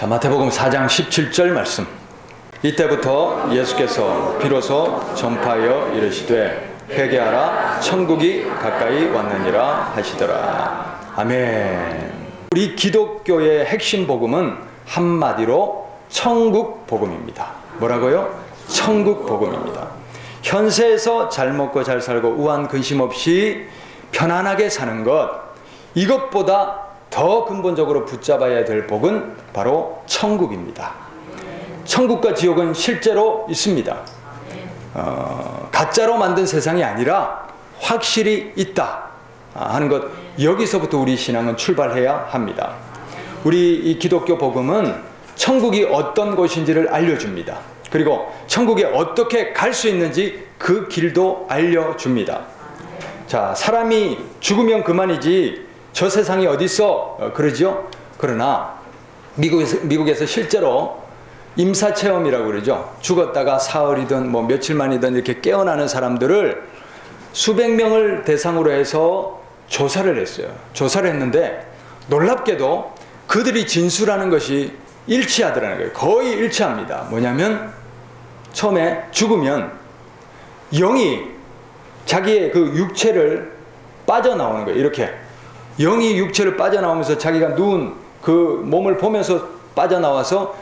자, 마태복음 4장 17절 말씀. 이때부터 예수께서 비로소 전파하여 이르시되 회개하라 천국이 가까이 왔느니라 하시더라. 아멘. 우리 기독교의 핵심 복음은 한마디로 천국 복음입니다. 뭐라고요? 천국 복음입니다. 현세에서 잘 먹고 잘 살고 우한 근심 없이 편안하게 사는 것, 이것보다 더 근본적으로 붙잡아야 될 복은 바로 천국입니다. 천국과 지옥은 실제로 있습니다. 가짜로 만든 세상이 아니라 확실히 있다 하는 것, 여기서부터 우리 신앙은 출발해야 합니다. 우리 이 기독교 복음은 천국이 어떤 곳인지를 알려줍니다. 그리고 천국에 어떻게 갈 수 있는지 그 길도 알려줍니다. 자, 사람이 죽으면 그만이지 저 세상이 어딨어? 그러죠? 그러나 미국에서 실제로 임사체험이라고 그러죠. 죽었다가 사흘이든 뭐 며칠만이든 이렇게 깨어나는 사람들을 수백 명을 대상으로 해서 조사를 했어요. 조사를 했는데 놀랍게도 그들이 진술하는 것이 일치하더라는 거예요. 거의 일치합니다. 뭐냐면 처음에 죽으면 영이 자기의 그 육체를 빠져나오는 거예요. 이렇게 영이 육체를 빠져나오면서 자기가 누운 그 몸을 보면서 빠져나와서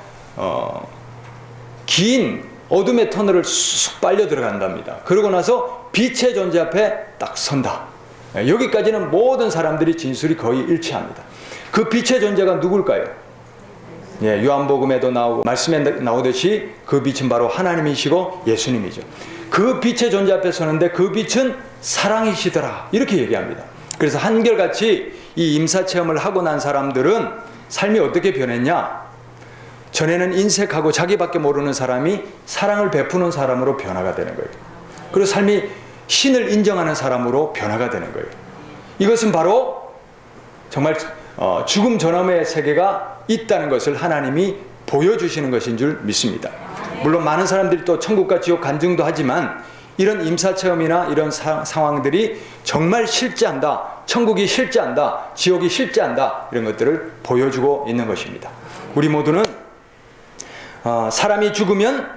긴 어둠의 터널을 쑥 빨려 들어간답니다. 그러고 나서 빛의 존재 앞에 딱 선다. 여기까지는 모든 사람들이 진술이 거의 일치합니다. 그 빛의 존재가 누굴까요? 예, 요한복음에도 나오고 말씀에 나오듯이 그 빛은 바로 하나님이시고 예수님이죠. 그 빛의 존재 앞에 서는데 그 빛은 사랑이시더라, 이렇게 얘기합니다. 그래서 한결같이 이 임사체험을 하고 난 사람들은 삶이 어떻게 변했냐? 전에는 인색하고 자기밖에 모르는 사람이 사랑을 베푸는 사람으로 변화가 되는 거예요. 그리고 삶이 신을 인정하는 사람으로 변화가 되는 거예요. 이것은 바로 정말 죽음 전함의 세계가 있다는 것을 하나님이 보여주시는 것인 줄 믿습니다. 물론 많은 사람들이 또 천국과 지옥 간증도 하지만 이런 임사체험이나 이런 상황들이 정말 실제한다, 천국이 실제한다, 지옥이 실제한다, 이런 것들을 보여주고 있는 것입니다. 우리 모두는 사람이 죽으면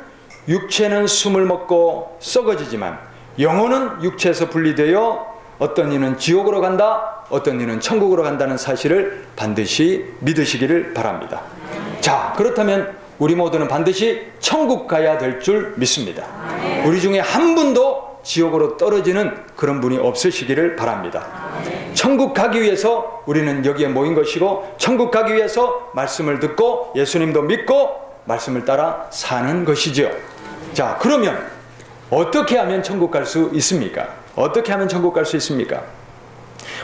육체는 숨을 먹고 썩어지지만 영혼은 육체에서 분리되어 어떤 이는 지옥으로 간다, 어떤 이는 천국으로 간다는 사실을 반드시 믿으시기를 바랍니다. 자, 그렇다면 우리 모두는 반드시 천국 가야 될 줄 믿습니다. 우리 중에 한 분도 지옥으로 떨어지는 그런 분이 없으시기를 바랍니다. 천국 가기 위해서 우리는 여기에 모인 것이고, 천국 가기 위해서 말씀을 듣고 예수님도 믿고 말씀을 따라 사는 것이죠. 자, 그러면 어떻게 하면 천국 갈 수 있습니까? 어떻게 하면 천국 갈 수 있습니까?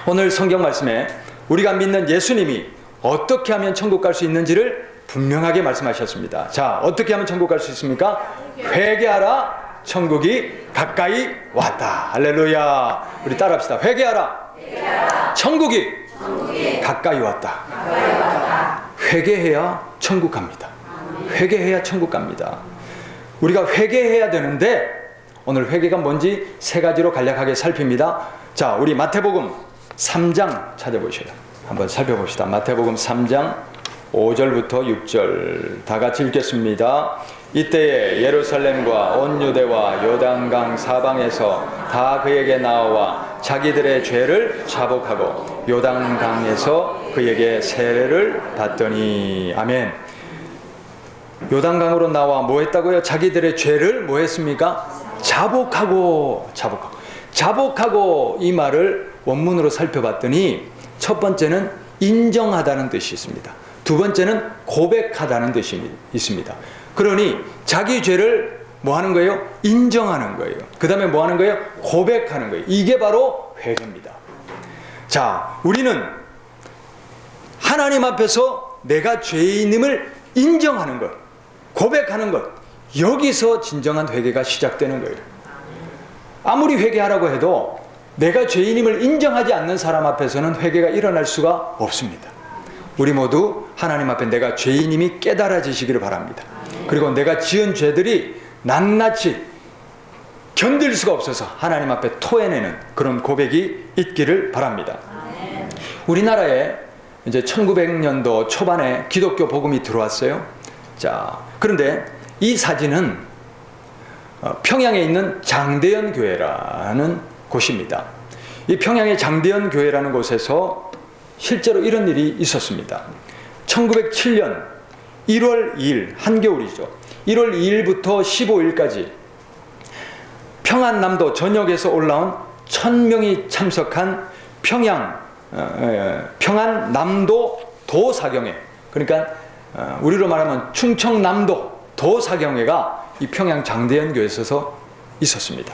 오늘 성경 말씀에 우리가 믿는 예수님이 어떻게 하면 천국 갈 수 있는지를 분명하게 말씀하셨습니다. 자, 어떻게 하면 천국 갈 수 있습니까? 회개하라, 천국이 가까이 왔다. 할렐루야. 우리 따라합시다. 회개하라, 천국이 가까이 왔다. 회개해야 천국 갑니다. 회개해야 천국 갑니다. 우리가 회개해야 되는데 오늘 회개가 뭔지 세 가지로 간략하게 살핍니다. 자, 우리 마태복음 3장 찾아보셔요. 한번 살펴봅시다. 마태복음 3장 5절부터 6절 다 같이 읽겠습니다. 이때에 예루살렘과 온 유대와 요단강 사방에서 다 그에게 나와 자기들의 죄를 자복하고 요단강에서 그에게 세례를 받더니. 아멘. 요단강으로 나와 뭐 했다고요? 자기들의 죄를 뭐 했습니까? 자복하고. 자복하고, 이 말을 원문으로 살펴봤더니 첫 번째는 인정하다는 뜻이 있습니다. 두 번째는 고백하다는 뜻이 있습니다. 그러니 자기 죄를 뭐 하는 거예요? 인정하는 거예요. 그 다음에 뭐 하는 거예요? 고백하는 거예요. 이게 바로 회개입니다. 자, 우리는 하나님 앞에서 내가 죄인임을 인정하는 것, 고백하는 것, 여기서 진정한 회개가 시작되는 거예요. 아무리 회개하라고 해도 내가 죄인임을 인정하지 않는 사람 앞에서는 회개가 일어날 수가 없습니다. 우리 모두 하나님 앞에 내가 죄인임이 깨달아지시기를 바랍니다. 그리고 내가 지은 죄들이 낱낱이 견딜 수가 없어서 하나님 앞에 토해내는 그런 고백이 있기를 바랍니다. 우리나라에 이제 1900년도 초반에 기독교 복음이 들어왔어요. 자, 그런데 이 사진은 평양에 있는 장대현 교회라는 곳입니다. 이 평양의 장대현 교회라는 곳에서 실제로 이런 일이 있었습니다. 1907년 1월 2일, 한겨울이죠. 1월 2일부터 15일까지 평안남도 전역에서 올라온 1000명이 참석한 평안남도 도사경회, 그러니까 우리로 말하면 충청남도 도사경회가 이 평양 장대현 교회에 있었습니다.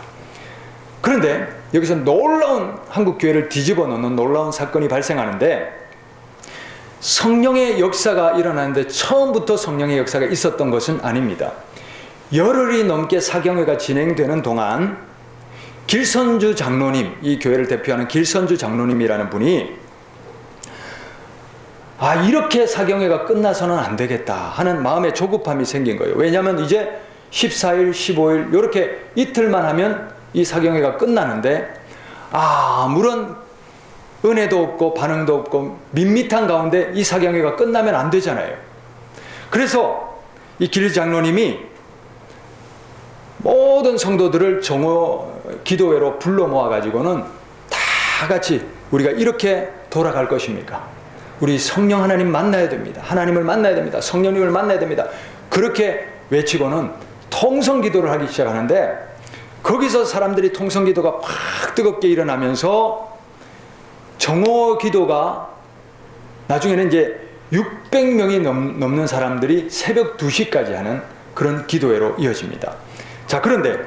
그런데 여기서 놀라운 한국교회를 뒤집어 놓는 놀라운 사건이 발생하는데, 성령의 역사가 일어나는데 처음부터 성령의 역사가 있었던 것은 아닙니다. 열흘이 넘게 사경회가 진행되는 동안 길선주 장로님, 이 교회를 대표하는 길선주 장로님이라는 분이 이렇게 사경회가 끝나서는 안 되겠다 하는 마음의 조급함이 생긴 거예요. 왜냐하면 이제 14일, 15일 이렇게 이틀만 하면 이 사경회가 끝나는데 아무런 은혜도 없고 반응도 없고 밋밋한 가운데 이 사경회가 끝나면 안 되잖아요. 그래서 이 길 장로님이 모든 성도들을 정오 기도회로 불러 모아가지고는 다 같이 우리가 이렇게 돌아갈 것입니까? 우리 성령 하나님 만나야 됩니다. 하나님을 만나야 됩니다. 성령님을 만나야 됩니다. 그렇게 외치고는 통성기도를 하기 시작하는데, 거기서 사람들이 통성기도가 확 뜨겁게 일어나면서 정오기도가 나중에는 이제 600명이 넘는 사람들이 새벽 2시까지 하는 그런 기도회로 이어집니다. 자, 그런데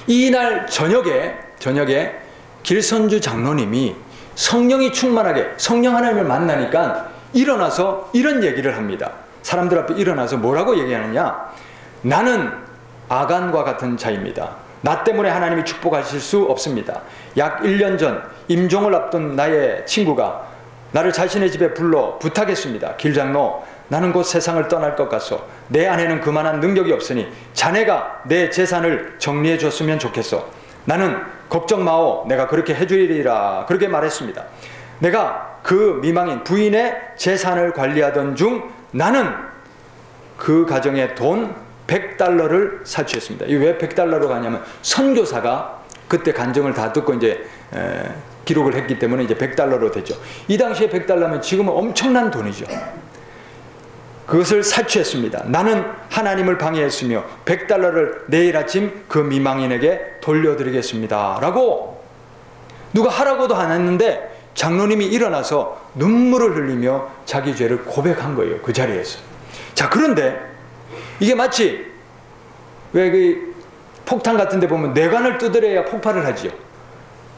이날 저녁에 길선주 장로님이 성령이 충만하게 성령 하나님을 만나니까 일어나서 이런 얘기를 합니다. 사람들 앞에 일어나서 뭐라고 얘기하느냐? 나는 아간과 같은 자입니다. 나 때문에 하나님이 축복하실 수 없습니다. 약 1년 전 임종을 앞둔 나의 친구가 나를 자신의 집에 불러 부탁했습니다. 길장로, 나는 곧 세상을 떠날 것 같소. 내 안에는 그만한 능력이 없으니 자네가 내 재산을 정리해 줬으면 좋겠소. 나는 걱정 마오, 내가 그렇게 해주리라, 그렇게 말했습니다. 내가 그 미망인 부인의 재산을 관리하던 중 나는 그 가정의 돈 100달러를 사취했습니다. 이게 왜 100달러로 가냐면 선교사가 그때 간증을 다 듣고 이제 기록을 했기 때문에 이제 100달러로 됐죠. 이 당시에 100달러면 지금은 엄청난 돈이죠. 그것을 사취했습니다. 나는 하나님을 방해했으며 100달러를 내일 아침 그 미망인에게 돌려드리겠습니다 라고 누가 하라고도 안 했는데 장로님이 일어나서 눈물을 흘리며 자기 죄를 고백한 거예요. 그 자리에서. 자, 그런데 이게 마치 왜 그 폭탄 같은 데 보면 뇌관을 두드려야 폭발을 하지요.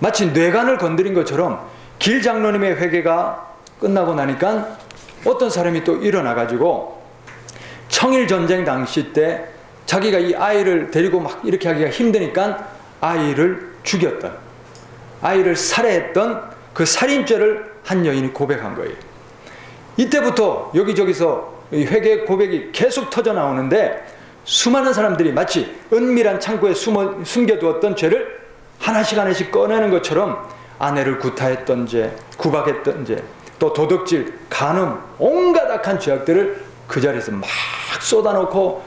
마치 뇌관을 건드린 것처럼 길 장로님의 회개가 끝나고 나니까 어떤 사람이 또 일어나가지고 청일전쟁 당시 때 자기가 이 아이를 데리고 막 이렇게 하기가 힘드니까 아이를 죽였던, 아이를 살해했던 그 살인죄를 한 여인이 고백한 거예요. 이때부터 여기저기서 회개 고백이 계속 터져 나오는데 수많은 사람들이 마치 은밀한 창고에 숨겨두었던 죄를 하나씩 꺼내는 것처럼 아내를 구타했던 죄, 구박했던 죄, 또 도둑질, 간음, 온갖 악한 죄악들을 그 자리에서 막 쏟아놓고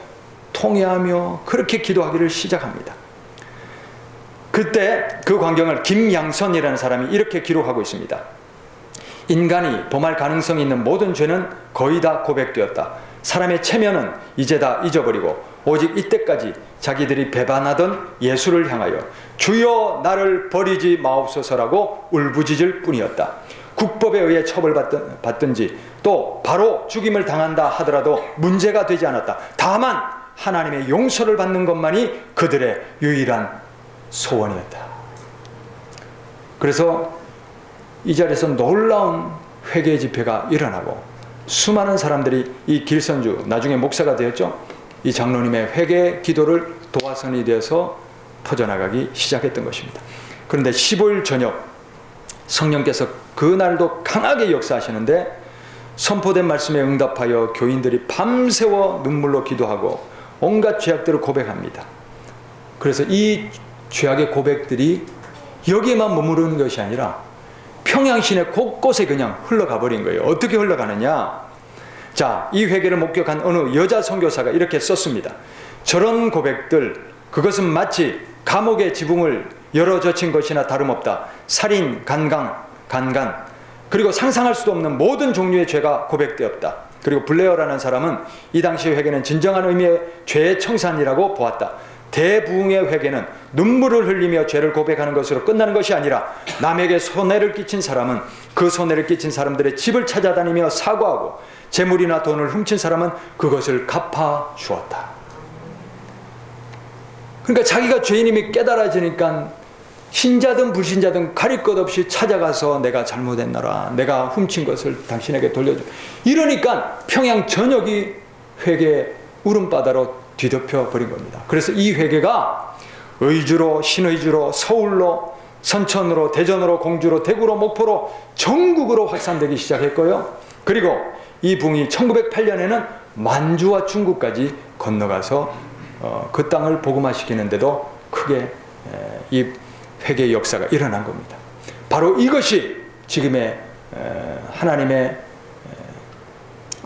통회하며 그렇게 기도하기를 시작합니다. 그때 그 광경을 김양선이라는 사람이 이렇게 기록하고 있습니다. 인간이 범할 가능성이 있는 모든 죄는 거의 다 고백되었다. 사람의 체면은 이제 다 잊어버리고 오직 이때까지 자기들이 배반하던 예수를 향하여 주여 나를 버리지 마옵소서라고 울부짖을 뿐이었다. 국법에 의해 처벌받든지 또 바로 죽임을 당한다 하더라도 문제가 되지 않았다. 다만 하나님의 용서를 받는 것만이 그들의 유일한 소원이었다. 그래서 이 자리에서 놀라운 회개 집회가 일어나고 수많은 사람들이 이 길선주, 나중에 목사가 되었죠. 이 장로님의 회개 기도를 도화선이 되어서 퍼져나가기 시작했던 것입니다. 그런데 15일 저녁 성령께서 그날도 강하게 역사하시는데 선포된 말씀에 응답하여 교인들이 밤새워 눈물로 기도하고 온갖 죄악들을 고백합니다. 그래서 이 죄악의 고백들이 여기에만 머무르는 것이 아니라 평양시내 곳곳에 그냥 흘러가 버린 거예요. 어떻게 흘러가느냐? 자, 이 회개를 목격한 어느 여자 선교사가 이렇게 썼습니다. 저런 고백들, 그것은 마치 감옥의 지붕을 열어젖힌 것이나 다름없다. 살인, 간간, 그리고 상상할 수도 없는 모든 종류의 죄가 고백되었다. 그리고 블레어라는 사람은 이 당시 회개는 진정한 의미의 죄의 청산이라고 보았다. 대부흥의 회개는 눈물을 흘리며 죄를 고백하는 것으로 끝나는 것이 아니라 남에게 손해를 끼친 사람은 그 손해를 끼친 사람들의 집을 찾아다니며 사과하고 재물이나 돈을 훔친 사람은 그것을 갚아 주었다. 그러니까 자기가 죄인임이 깨달아지니까 신자든 불신자든 가릴 것 없이 찾아가서 내가 잘못했나라, 내가 훔친 것을 당신에게 돌려줘. 이러니까 평양 전역이 회개의 울음바다로 뒤덮여 버린 겁니다. 그래서 이 회개가 의주로, 신의주로, 서울로, 선천으로, 대전으로, 공주로, 대구로, 목포로, 전국으로 확산되기 시작했고요. 그리고 이 붕이 1908년에는 만주와 중국까지 건너가서 그 땅을 복음화시키는데도 크게 이 회개의 역사가 일어난 겁니다. 바로 이것이 지금의 하나님의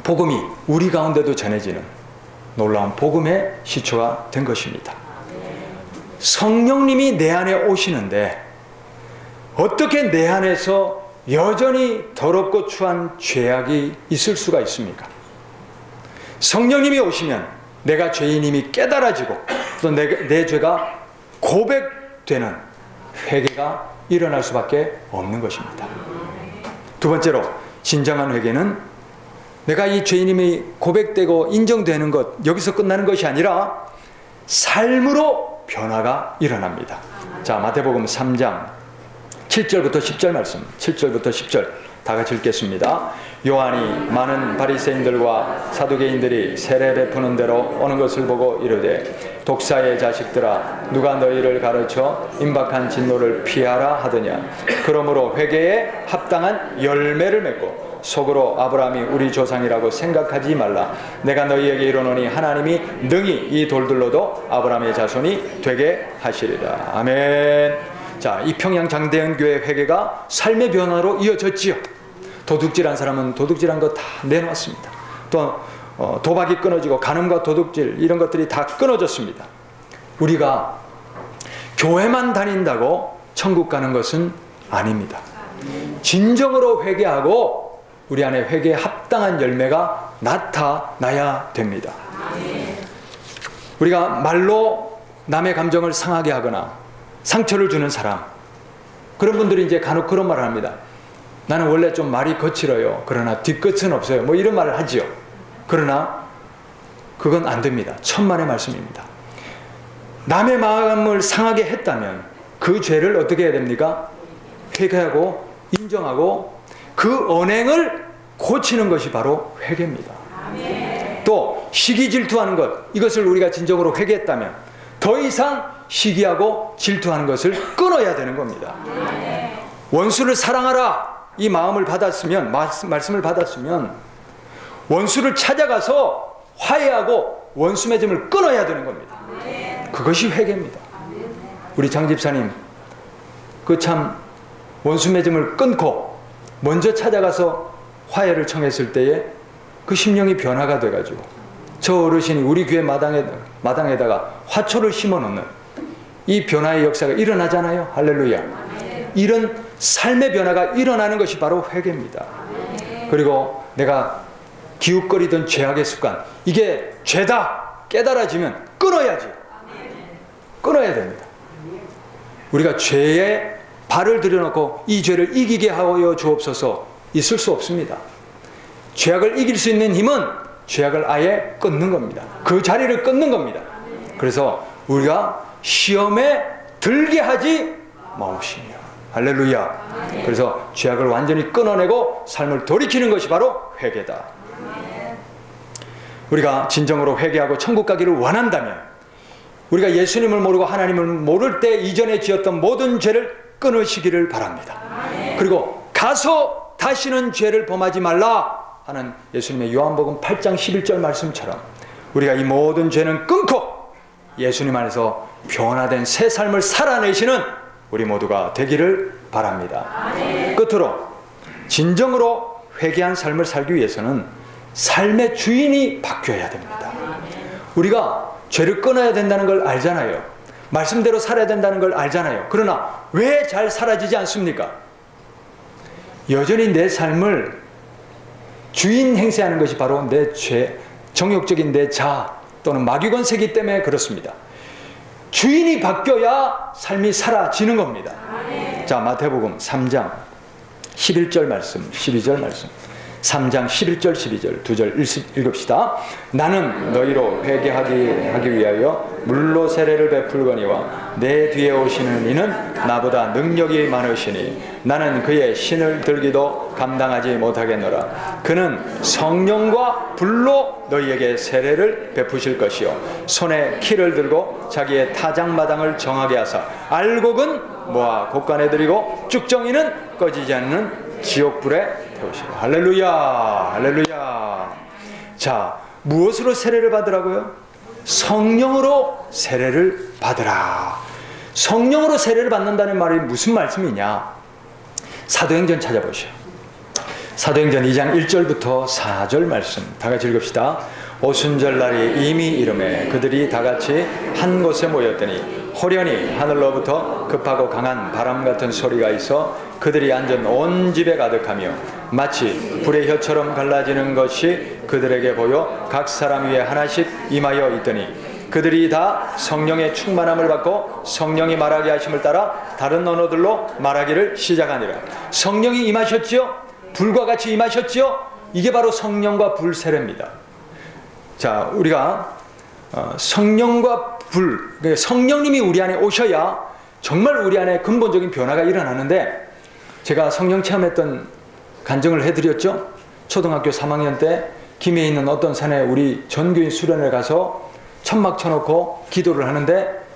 복음이 우리 가운데도 전해지는 놀라운 복음의 시초가 된 것입니다. 성령님이 내 안에 오시는데 어떻게 내 안에서 여전히 더럽고 추한 죄악이 있을 수가 있습니까? 성령님이 오시면 내가 죄인임이 깨달아지고 또 내 죄가 고백되는 회개가 일어날 수밖에 없는 것입니다. 두 번째로, 진정한 회개는 내가 이 죄인임이 고백되고 인정되는 것, 여기서 끝나는 것이 아니라 삶으로 변화가 일어납니다. 자, 마태복음 3장 7절부터 10절 말씀, 7절부터 10절 다 같이 읽겠습니다. 요한이 많은 바리새인들과 사두개인들이 세례 베푸는 대로 오는 것을 보고 이르되, 독사의 자식들아, 누가 너희를 가르쳐 임박한 진노를 피하라 하더냐. 그러므로 회개에 합당한 열매를 맺고 속으로 아브라함이 우리 조상이라고 생각하지 말라. 내가 너희에게 이르노니 하나님이 능히 이 돌들로도 아브라함의 자손이 되게 하시리라. 아멘. 자, 이 평양 장대현 교회 회개가 삶의 변화로 이어졌지요. 도둑질한 사람은 도둑질한 거 다 내놓았습니다. 또 도박이 끊어지고 간음과 도둑질 이런 것들이 다 끊어졌습니다. 우리가 교회만 다닌다고 천국 가는 것은 아닙니다. 진정으로 회개하고 우리 안에 회개에 합당한 열매가 나타나야 됩니다. 우리가 말로 남의 감정을 상하게 하거나 상처를 주는 사람, 그런 분들이 이제 간혹 그런 말을 합니다. 나는 원래 좀 말이 거칠어요. 그러나 뒤끝은 없어요. 뭐 이런 말을 하지요. 그러나 그건 안 됩니다. 천만의 말씀입니다. 남의 마음을 상하게 했다면 그 죄를 어떻게 해야 됩니까? 회개하고 인정하고 그 언행을 고치는 것이 바로 회개입니다. 또 시기 질투하는 것, 이것을 우리가 진정으로 회개했다면 더 이상 시기하고 질투하는 것을 끊어야 되는 겁니다. 원수를 사랑하라, 이 마음을 받았으면, 말씀을 받았으면 원수를 찾아가서 화해하고 원수 맺음을 끊어야 되는 겁니다. 그것이 회개입니다. 우리 장 집사님 그 참 원수 맺음을 끊고 먼저 찾아가서 화해를 청했을 때에 그 심령이 변화가 돼가지고 저 어르신이 우리 교회 마당에다가 화초를 심어놓는 이 변화의 역사가 일어나잖아요. 할렐루야. 이런 삶의 변화가 일어나는 것이 바로 회개입니다. 그리고 내가 기웃거리던 죄악의 습관, 이게 죄다 깨달아지면 끊어야지. 끊어야 됩니다. 우리가 죄에 발을 들여놓고 이 죄를 이기게 하여 주옵소서 있을 수 없습니다. 죄악을 이길 수 있는 힘은 죄악을 아예 끊는 겁니다. 그 자리를 끊는 겁니다. 그래서 우리가 시험에 들게 하지 마옵시며. 할렐루야. 그래서 죄악을 완전히 끊어내고 삶을 돌이키는 것이 바로 회개다. 우리가 진정으로 회개하고 천국 가기를 원한다면 우리가 예수님을 모르고 하나님을 모를 때 이전에 지었던 모든 죄를 끊으시기를 바랍니다. 그리고 가서 다시는 죄를 범하지 말라 하는 예수님의 요한복음 8장 11절 말씀처럼 우리가 이 모든 죄는 끊고 예수님 안에서 변화된 새 삶을 살아내시는 우리 모두가 되기를 바랍니다. 끝으로 진정으로 회개한 삶을 살기 위해서는 삶의 주인이 바뀌어야 됩니다. 우리가 죄를 끊어야 된다는 걸 알잖아요. 말씀대로 살아야 된다는 걸 알잖아요. 그러나 왜 잘 사라지지 않습니까? 여전히 내 삶을 주인 행세하는 것이 바로 내 죄, 정욕적인 내 자아 또는 마귀권세기 때문에 그렇습니다. 주인이 바뀌어야 삶이 사라지는 겁니다. 자, 마태복음 3장 11절 말씀, 12절 말씀. 3장 11절 12절 두 절 읽읍시다. 나는 너희로 회개하기 위하여 물로 세례를 베풀거니와 내 뒤에 오시는 이는 나보다 능력이 많으시니 나는 그의 신을 들기도 감당하지 못하겠노라. 그는 성령과 불로 너희에게 세례를 베푸실 것이요 손에 키를 들고 자기의 타작마당을 정하게 하사 알곡은 모아 곳간에 들이고 쭉정이는 꺼지지 않는 지옥불에 태우시고. 할렐루야, 할렐루야. 자, 무엇으로 세례를 받으라고요? 성령으로 세례를 받으라. 성령으로 세례를 받는다는 말이 무슨 말씀이냐? 사도행전 찾아보시오. 사도행전 2장 1절부터 4절 말씀 다 같이 읽읍시다. 오순절날이 이미 이름에 그들이 다 같이 한 곳에 모였더니 호련히 하늘로부터 급하고 강한 바람 같은 소리가 있어 그들이 앉은 온 집에 가득하며 마치 불의 혀처럼 갈라지는 것이 그들에게 보여 각 사람 위에 하나씩 임하여 있더니 그들이 다 성령의 충만함을 받고 성령이 말하게 하심을 따라 다른 언어들로 말하기를 시작하니라. 성령이 임하셨지요? 불과 같이 임하셨지요? 이게 바로 성령과 불 세례입니다. 자, 우리가 성령과 불, 성령님이 우리 안에 오셔야 정말 우리 안에 근본적인 변화가 일어나는데, 제가 성령 체험했던 간증을 해드렸죠. 초등학교 3학년 때 김해에 있는 어떤 산에 우리 전교인 수련회 가서 천막 쳐놓고 기도를 하는데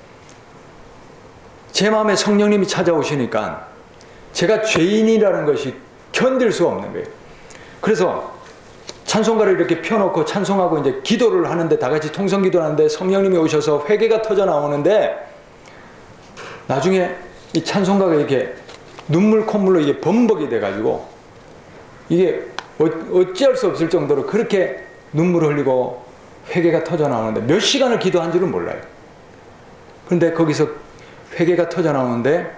제 마음에 성령님이 찾아오시니까 제가 죄인이라는 것이 견딜 수가 없는 거예요. 그래서 찬송가를 이렇게 펴놓고 찬송하고 이제 기도를 하는데, 다 같이 통성기도를 하는데 성령님이 오셔서 회개가 터져 나오는데, 나중에 이 찬송가가 이렇게 눈물 콧물로 이게 범벅이 돼가지고 이게 어찌할 수 없을 정도로 그렇게 눈물을 흘리고 회개가 터져 나오는데 몇 시간을 기도한 줄은 몰라요. 그런데 거기서 회개가 터져 나오는데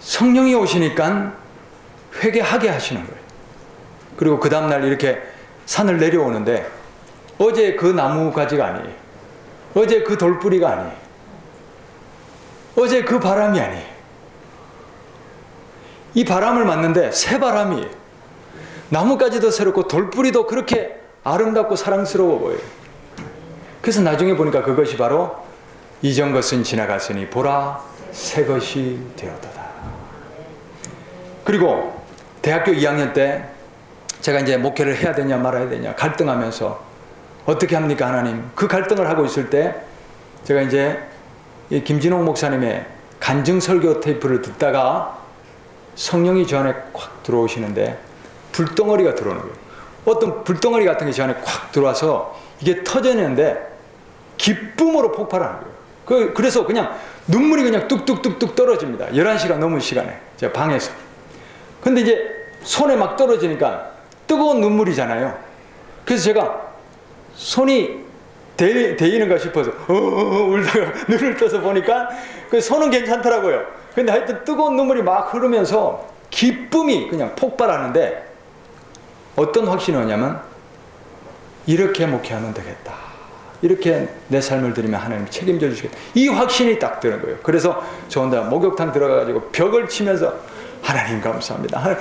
성령이 오시니까 회개하게 하시는 거예요. 그리고 그 다음날 이렇게 산을 내려오는데 어제 그 나무 가지가 아니에요. 어제 그 돌뿌리가 아니에요. 어제 그 바람이 아니에요. 이 바람을 맞는데 새바람이에요. 나무까지도 새롭고 돌뿌리도 그렇게 아름답고 사랑스러워 보여요. 그래서 나중에 보니까 그것이 바로 이전 것은 지나갔으니 보라 새 것이 되었도다. 그리고 대학교 2학년 때 제가 이제 목회를 해야 되냐 말아야 되냐 갈등하면서 어떻게 합니까 하나님? 그 갈등을 하고 있을 때 제가 이제 이 김진홍 목사님의 간증 설교 테이프를 듣다가 성령이 저 안에 콱 들어오시는데 불덩어리가 들어오는 거예요. 어떤 불덩어리 같은 게 저 안에 콱 들어와서 이게 터지는데 기쁨으로 폭발하는 거예요. 그래서 그냥 눈물이 그냥 뚝뚝뚝뚝 떨어집니다. 11시가 넘은 시간에 제가 방에서. 근데 이제 손에 막 떨어지니까 뜨거운 눈물이잖아요. 그래서 제가 손이 데이는가 싶어서 울다가 눈을 떠서 보니까 그 손은 괜찮더라고요. 근데 하여튼 뜨거운 눈물이 막 흐르면서 기쁨이 그냥 폭발하는데, 어떤 확신이 오냐면 이렇게 목회하면 되겠다. 이렇게 내 삶을 드리면 하나님 책임져 주시겠다. 이 확신이 딱 드는 거예요. 그래서 저 혼자 목욕탕 들어가가지고 벽을 치면서 하나님 감사합니다.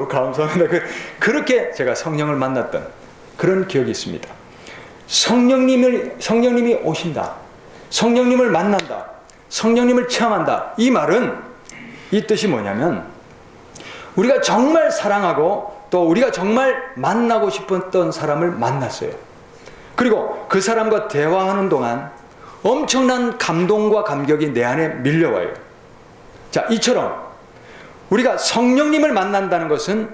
감사합니다. 그렇게 제가 성령을 만났던 그런 기억이 있습니다. 성령님이 오신다. 성령님을 만난다. 성령님을 체험한다. 이 말은, 이 뜻이 뭐냐면 우리가 정말 사랑하고 또 우리가 정말 만나고 싶었던 사람을 만났어요. 그리고 그 사람과 대화하는 동안 엄청난 감동과 감격이 내 안에 밀려와요. 자, 이처럼 우리가 성령님을 만난다는 것은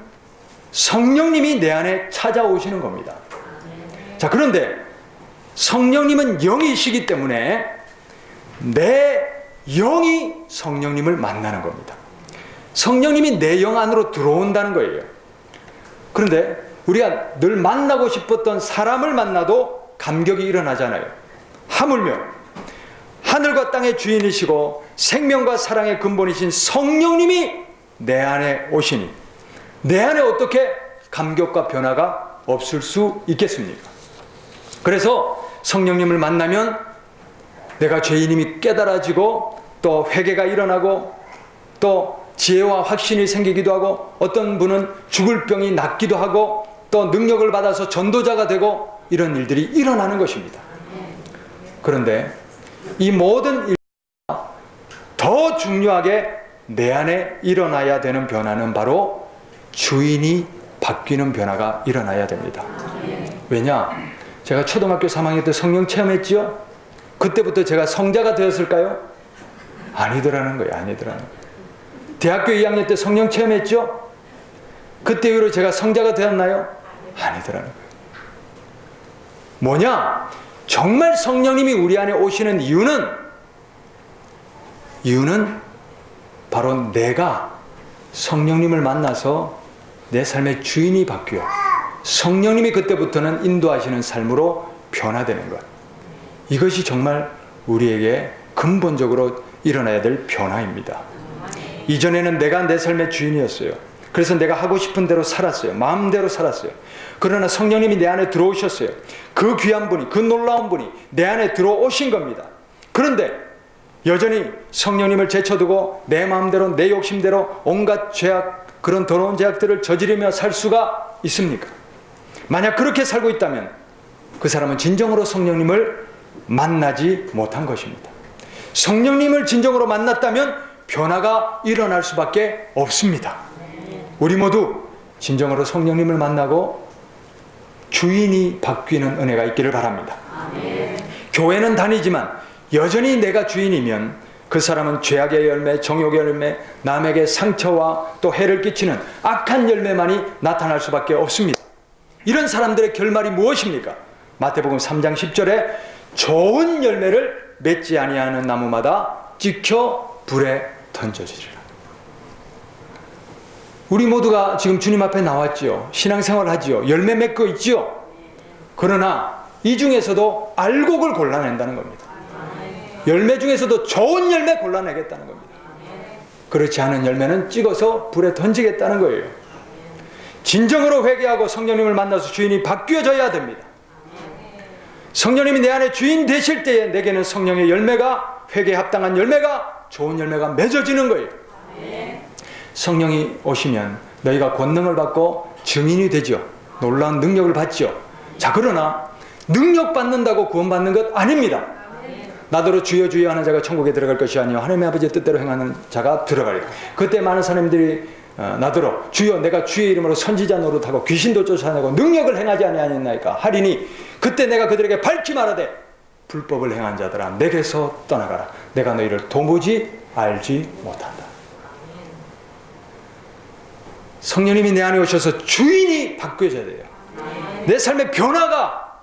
성령님이 내 안에 찾아오시는 겁니다. 자, 그런데 성령님은 영이시기 때문에 내 영이 성령님을 만나는 겁니다. 성령님이 내 영 안으로 들어온다는 거예요. 그런데 우리가 늘 만나고 싶었던 사람을 만나도 감격이 일어나잖아요. 하물며 하늘과 땅의 주인이시고 생명과 사랑의 근본이신 성령님이 내 안에 오시니 내 안에 어떻게 감격과 변화가 없을 수 있겠습니까? 그래서 성령님을 만나면 내가 죄인임이 깨달아지고 또 회개가 일어나고 또 지혜와 확신이 생기기도 하고 어떤 분은 죽을 병이 낫기도 하고 또 능력을 받아서 전도자가 되고 이런 일들이 일어나는 것입니다. 그런데 이 모든 일보다 더 중요하게 내 안에 일어나야 되는 변화는 바로 주인이 바뀌는 변화가 일어나야 됩니다. 왜냐? 제가 초등학교 3학년 때 성령 체험했지요? 그때부터 제가 성자가 되었을까요? 아니더라는 거예요. 아니더라는 거예요. 대학교 2학년 때 성령 체험했죠? 그때 이후로 제가 성자가 되었나요? 아니더라는 거예요. 뭐냐? 정말 성령님이 우리 안에 오시는 이유는 바로 내가 성령님을 만나서 내 삶의 주인이 바뀌어 성령님이 그때부터는 인도하시는 삶으로 변화되는 것. 이것이 정말 우리에게 근본적으로 일어나야 될 변화입니다. 이전에는 내가 내 삶의 주인이었어요. 그래서 내가 하고 싶은 대로 살았어요. 마음대로 살았어요. 그러나 성령님이 내 안에 들어오셨어요. 그 귀한 분이, 그 놀라운 분이 내 안에 들어오신 겁니다. 그런데 여전히 성령님을 제쳐두고 내 마음대로 내 욕심대로 온갖 죄악, 그런 더러운 죄악들을 저지르며 살 수가 있습니까? 만약 그렇게 살고 있다면 그 사람은 진정으로 성령님을 만나지 못한 것입니다. 성령님을 진정으로 만났다면 변화가 일어날 수밖에 없습니다. 우리 모두 진정으로 성령님을 만나고 주인이 바뀌는 은혜가 있기를 바랍니다. 교회는 다니지만 여전히 내가 주인이면 그 사람은 죄악의 열매, 정욕의 열매, 남에게 상처와 또 해를 끼치는 악한 열매만이 나타날 수밖에 없습니다. 이런 사람들의 결말이 무엇입니까? 마태복음 3장 10절에 좋은 열매를 맺지 아니하는 나무마다 찍혀 불에 던져지리라. 우리 모두가 지금 주님 앞에 나왔지요. 신앙생활 하지요. 열매 맺고 있지요. 그러나 이 중에서도 알곡을 골라낸다는 겁니다. 열매 중에서도 좋은 열매 골라내겠다는 겁니다. 그렇지 않은 열매는 찍어서 불에 던지겠다는 거예요. 진정으로 회개하고 성령님을 만나서 주인이 바뀌어져야 됩니다. 성령님이 내 안에 주인 되실 때에 내게는 성령의 열매가, 회개에 합당한 열매가, 좋은 열매가 맺어지는 거예요. 성령이 오시면 너희가 권능을 받고 증인이 되죠. 놀라운 능력을 받죠. 자, 그러나 능력 받는다고 구원받는 것 아닙니다. 나더러 주여 주여 하는 자가 천국에 들어갈 것이 아니요 하나님의 아버지의 뜻대로 행하는 자가 들어가리라. 그때 많은 사람들이 나더러 주여 내가 주의 이름으로 선지자 노릇하고 귀신도 쫓아내고 능력을 행하지 아니하였나이까 하리니 그때 내가 그들에게 밝히 말하되 불법을 행한 자들아 내게서 떠나가라. 내가 너희를 도무지 알지 못한다. 성령님이 내 안에 오셔서 주인이 바뀌어져야 돼요. 내 삶의 변화가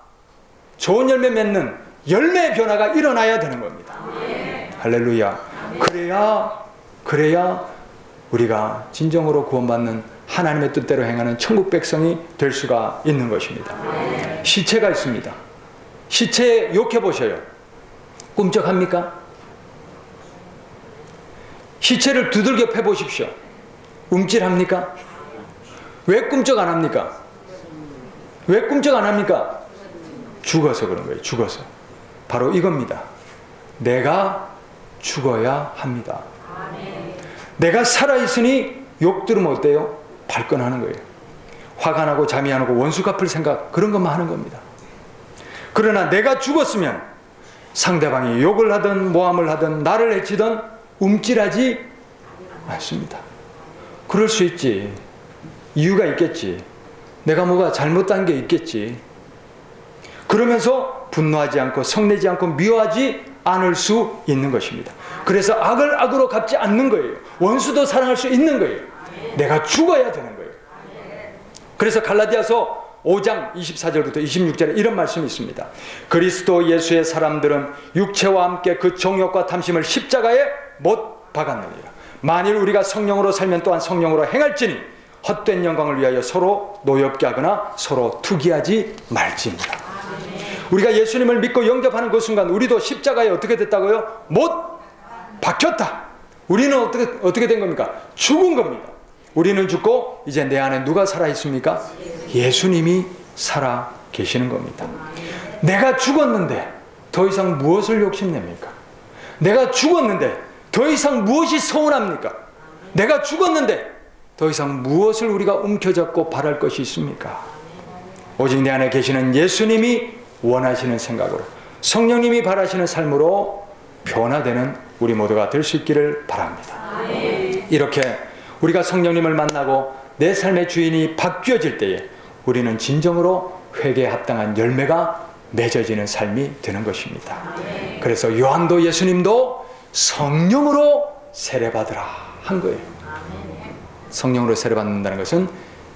좋은 열매 맺는 열매의 변화가 일어나야 되는 겁니다. 할렐루야. 그래야 우리가 진정으로 구원받는 하나님의 뜻대로 행하는 천국 백성이 될 수가 있는 것입니다. 시체가 있습니다. 시체에 욕해 보셔요. 꿈쩍합니까? 시체를 두들겨 패 보십시오. 움찔합니까? 왜 꿈쩍 안 합니까? 왜 꿈쩍 안 합니까? 죽어서 그런 거예요. 죽어서. 바로 이겁니다. 내가 죽어야 합니다. 내가 살아있으니 욕 들으면 어때요? 발끈하는 거예요. 화가 나고 잠이 안 오고 원수 갚을 생각, 그런 것만 하는 겁니다. 그러나 내가 죽었으면 상대방이 욕을 하든 모함을 하든 나를 해치든 움찔하지 않습니다. 그럴 수 있지. 이유가 있겠지. 내가 뭐가 잘못한 게 있겠지. 그러면서 분노하지 않고 성내지 않고 미워하지 않을 수 있는 것입니다. 그래서 악을 악으로 갚지 않는 거예요. 원수도 사랑할 수 있는 거예요. 내가 죽어야 되는 거예요. 그래서 갈라디아서 5장 24절부터 26절에 이런 말씀이 있습니다. 그리스도 예수의 사람들은 육체와 함께 그 정욕과 탐심을 십자가에 못 박았느니라. 만일 우리가 성령으로 살면 또한 성령으로 행할지니 헛된 영광을 위하여 서로 노엽게 하거나 서로 투기하지 말지니라. 우리가 예수님을 믿고 영접하는 그 순간 우리도 십자가에 어떻게 됐다고요? 못 박혔다. 우리는 어떻게 된 겁니까? 죽은 겁니다. 우리는 죽고 이제 내 안에 누가 살아있습니까? 예수님이 살아 계시는 겁니다. 내가 죽었는데 더 이상 무엇을 욕심냅니까? 내가 죽었는데 더 이상 무엇이 서운합니까? 내가 죽었는데 더 이상 무엇을 우리가 움켜잡고 바랄 것이 있습니까? 오직 내 안에 계시는 예수님이 원하시는 생각으로, 성령님이 바라시는 삶으로 변화되는 우리 모두가 될 수 있기를 바랍니다. 이렇게 우리가 성령님을 만나고 내 삶의 주인이 바뀌어질 때에 우리는 진정으로 회개에 합당한 열매가 맺어지는 삶이 되는 것입니다. 그래서 요한도 예수님도 성령으로 세례받으라 한 거예요. 성령으로 세례받는다는 것은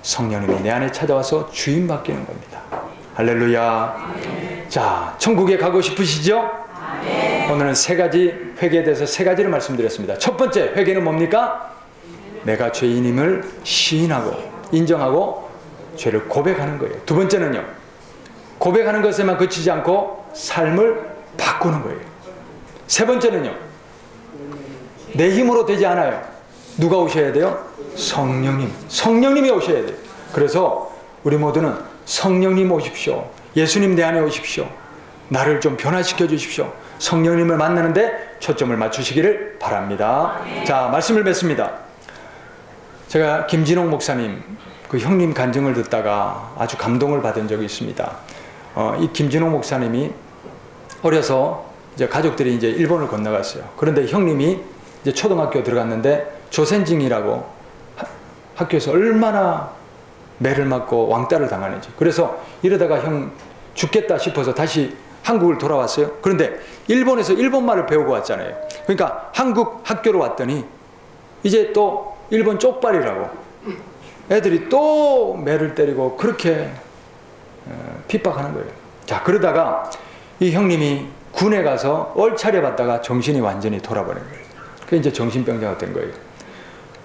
성령님이 내 안에 찾아와서 주인 바뀌는 겁니다. 할렐루야. 자, 천국에 가고 싶으시죠? 오늘은 세 가지, 회개에 대해서 세 가지를 말씀드렸습니다. 첫 번째 회개는 뭡니까? 내가 죄인임을 시인하고 인정하고 죄를 고백하는 거예요. 두 번째는요, 고백하는 것에만 그치지 않고 삶을 바꾸는 거예요. 세 번째는요, 내 힘으로 되지 않아요. 누가 오셔야 돼요? 성령님이 오셔야 돼요. 그래서 우리 모두는 성령님 오십시오. 예수님 내 안에 오십시오. 나를 좀 변화시켜 주십시오. 성령님을 만나는데 초점을 맞추시기를 바랍니다. 자, 말씀을 맺습니다. 제가 김진홍 목사님 그 형님 간증을 듣다가 아주 감동을 받은 적이 있습니다. 이 김진홍 목사님이 어려서 이제 가족들이 이제 일본을 건너갔어요. 그런데 형님이 이제 초등학교 들어갔는데 조센징이라고 학교에서 얼마나 매를 맞고 왕따를 당하는지. 그래서 이러다가 형 죽겠다 싶어서 다시 한국을 돌아왔어요. 그런데 일본에서 일본말을 배우고 왔잖아요. 그러니까 한국 학교로 왔더니 이제 또 일본 쪽발이라고 애들이 또 매를 때리고 그렇게 핍박하는 거예요. 자, 그러다가 이 형님이 군에 가서 얼차려 받다가 정신이 완전히 돌아버린 거예요. 그게 이제 정신병자가 된 거예요.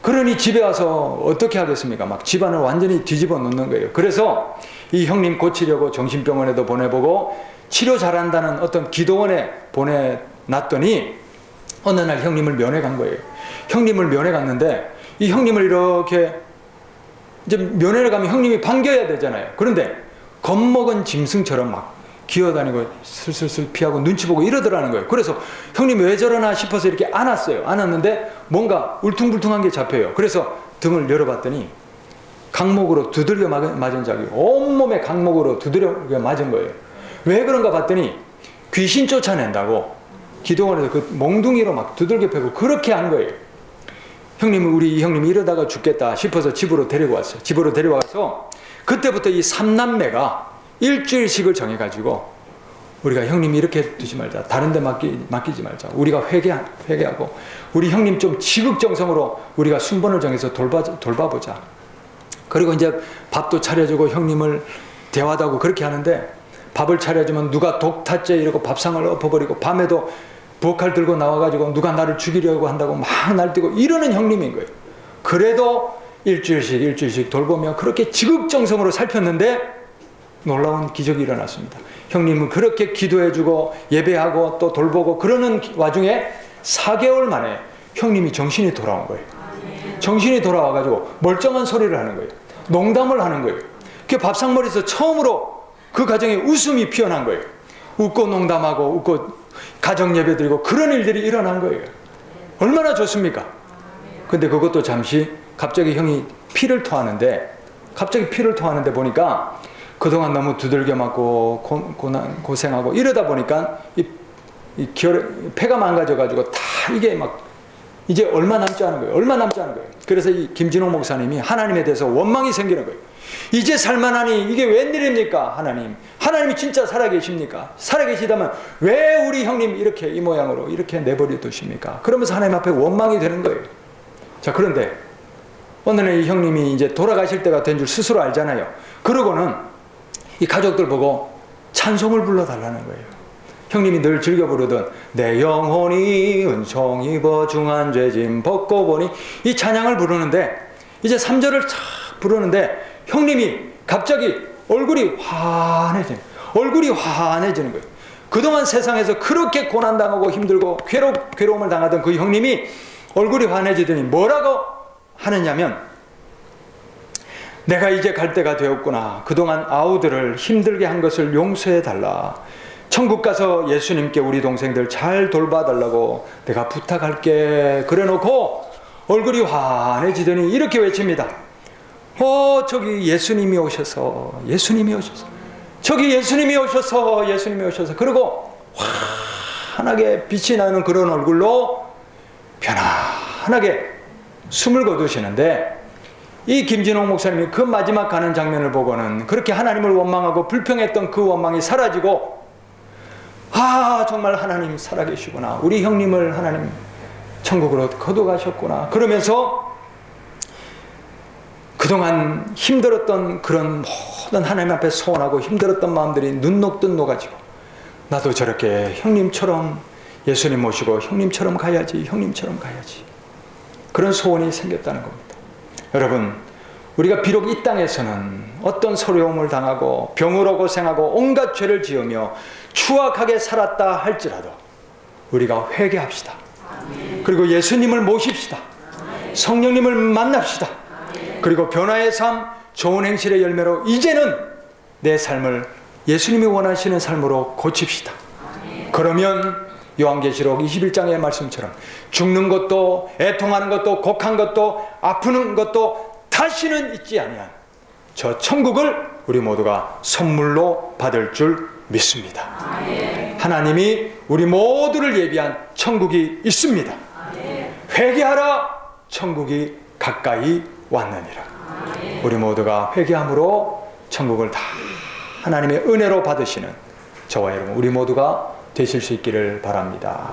그러니 집에 와서 어떻게 하겠습니까? 막 집안을 완전히 뒤집어 놓는 거예요. 그래서 이 형님 고치려고 정신병원에도 보내보고 치료 잘한다는 어떤 기도원에 보내놨더니 어느 날 형님을 면회 간 거예요. 형님을 면회 갔는데 이 형님을 이렇게 이제 면회를 가면 형님이 반겨야 되잖아요. 그런데 겁먹은 짐승처럼 막 기어다니고 슬슬슬 피하고 눈치 보고 이러더라는 거예요. 그래서 형님 왜 저러나 싶어서 이렇게 안았어요. 안았는데 뭔가 울퉁불퉁한 게 잡혀요. 그래서 등을 열어봤더니 강목으로 두들겨 맞은 자국이 온몸에 강목으로 두들겨 맞은 거예요. 왜 그런가 봤더니 귀신 쫓아낸다고 기도원에서 그 몽둥이로 막 두들겨 패고 그렇게 한 거예요. 형님은 우리 이 형님이 이러다가 죽겠다 싶어서 집으로 데리고 왔어요. 집으로 데려와서 그때부터 이 삼남매가 일주일씩을 정해가지고 우리가 형님 이렇게 두지 말자. 다른 데 맡기지 말자. 우리가 회개하고 우리 형님 좀 지극정성으로 우리가 순번을 정해서 돌봐보자. 그리고 이제 밥도 차려주고 형님을 대화도 하고 그렇게 하는데 밥을 차려주면 누가 독타죄 이러고 밥상을 엎어버리고 밤에도 부엌칼 들고 나와가지고 누가 나를 죽이려고 한다고 막 날뛰고 이러는 형님인 거예요. 그래도 일주일씩 돌보며 그렇게 지극정성으로 살폈는데 놀라운 기적이 일어났습니다. 형님은 그렇게 기도해주고 예배하고 또 돌보고 그러는 와중에 4개월 만에 형님이 정신이 돌아온 거예요. 정신이 돌아와가지고 멀쩡한 소리를 하는 거예요. 농담을 하는 거예요. 그 밥상머리에서 처음으로 그 가정에 웃음이 피어난 거예요. 웃고 농담하고 웃고 가정 예배 드리고 그런 일들이 일어난 거예요. 얼마나 좋습니까? 근데 그것도 잠시 갑자기 형이 피를 토하는데 보니까 그동안 너무 두들겨 맞고 고생하고 이러다 보니까 폐가 망가져가지고 다 이게 막 이제 얼마 남지 않은 거예요. 그래서 이 김진홍 목사님이 하나님에 대해서 원망이 생기는 거예요. 이제 살만하니 이게 웬일입니까? 하나님이 진짜 살아계십니까? 살아계시다면 왜 우리 형님 이렇게 이 모양으로 이렇게 내버려 두십니까? 그러면서 하나님 앞에 원망이 되는 거예요. 자, 그런데 오늘은 이 형님이 이제 돌아가실 때가 된 줄 스스로 알잖아요. 그러고는 이 가족들 보고 찬송을 불러달라는 거예요. 형님이 늘 즐겨 부르던 내 영혼이 은총 입어 중한 죄짐 벗고 보니, 이 찬양을 부르는데 이제 3절을 쫙 부르는데 형님이 갑자기 얼굴이 환해지는 거예요. 그동안 세상에서 그렇게 고난당하고 힘들고 괴로움을 당하던 그 형님이 얼굴이 환해지더니 뭐라고 하느냐면, 내가 이제 갈 때가 되었구나. 그동안 아우들을 힘들게 한 것을 용서해달라. 천국 가서 예수님께 우리 동생들 잘 돌봐달라고 내가 부탁할게. 그래 놓고 얼굴이 환해지더니 이렇게 외칩니다. 저기 예수님이 오셔서, 저기 예수님이 오셔서. 그리고 환하게 빛이 나는 그런 얼굴로 편안하게 숨을 거두시는데, 이 김진홍 목사님이 그 마지막 가는 장면을 보고는 그렇게 하나님을 원망하고 불평했던 그 원망이 사라지고, 정말 하나님 살아계시구나, 우리 형님을 하나님 천국으로 거둬가셨구나, 그러면서 그동안 힘들었던 그런 모든 하나님 앞에 소원하고 힘들었던 마음들이 눈 녹듯 녹아지고, 나도 저렇게 형님처럼 예수님 모시고 형님처럼 가야지, 그런 소원이 생겼다는 겁니다. 여러분, 우리가 비록 이 땅에서는 어떤 서러움을 당하고 병으로 고생하고 온갖 죄를 지으며 추악하게 살았다 할지라도 우리가 회개합시다. 그리고 예수님을 모십시다. 성령님을 만납시다. 그리고 변화의 삶, 좋은 행실의 열매로 이제는 내 삶을 예수님이 원하시는 삶으로 고칩시다. 그러면 요한계시록 21장의 말씀처럼 죽는 것도, 애통하는 것도, 곡한 것도, 아프는 것도 다시는 있지 아니한 저 천국을 우리 모두가 선물로 받을 줄 믿습니다. 하나님이 우리 모두를 예비한 천국이 있습니다. 회개하라, 천국이 가까이 왔느니라. 우리 모두가 회개함으로 천국을 다 하나님의 은혜로 받으시는 저와 여러분, 우리 모두가 되실 수 있기를 바랍니다.